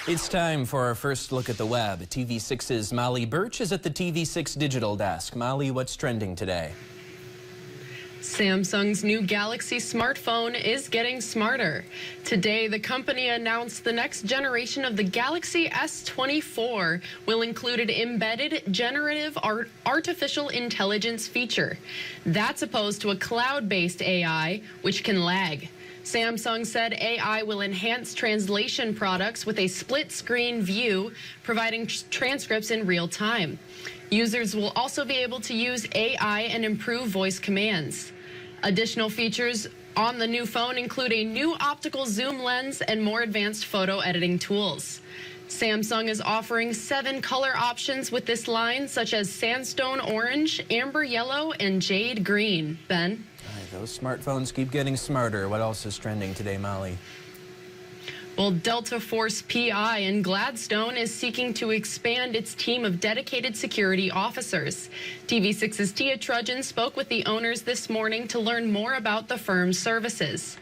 It's time for our first look at the web. TV6's Molly Birch is at the TV6 digital desk. Molly, what's trending today? Samsung's new Galaxy smartphone is getting smarter. Today, the company announced the next generation of the Galaxy S24 will include an embedded generative artificial intelligence feature. That's opposed to a cloud-based AI, which can lag. Samsung said AI will enhance translation products with a split-screen view, providing transcripts in real time. Users will also be able to use AI and improve voice commands. Additional features on the new phone include a new optical zoom lens and more advanced photo editing tools. Samsung is offering 7 color options with this line, such as sandstone orange, amber yellow, and jade green. Ben? Those smartphones keep getting smarter. What else is trending today, Molly? Well, Delta Force P.I. in Gladstone is seeking to expand its team of dedicated security officers. TV6's Tia Trudgeon spoke with the owners this morning to learn more about the firm's services.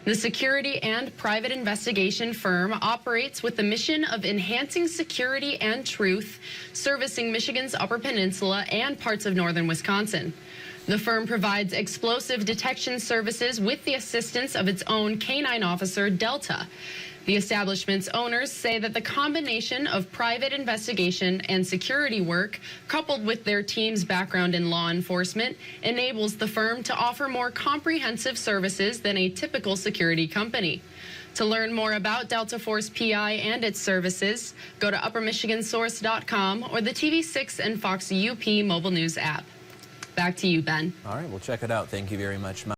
The security and private investigation firm operates with the mission of enhancing security and truth, servicing Michigan's Upper Peninsula and parts of northern Wisconsin. The firm provides explosive detection services with the assistance of its own canine officer, Delta. The establishment's owners say that the combination of private investigation and security work, coupled with their team's background in law enforcement, enables the firm to offer more comprehensive services than a typical security company. To learn more about Delta Force P.I. and its services, go to uppermichigansource.com or the TV6 and Fox UP mobile news app. Back to you, Ben. All right, we'll check it out. Thank you very much, Molly.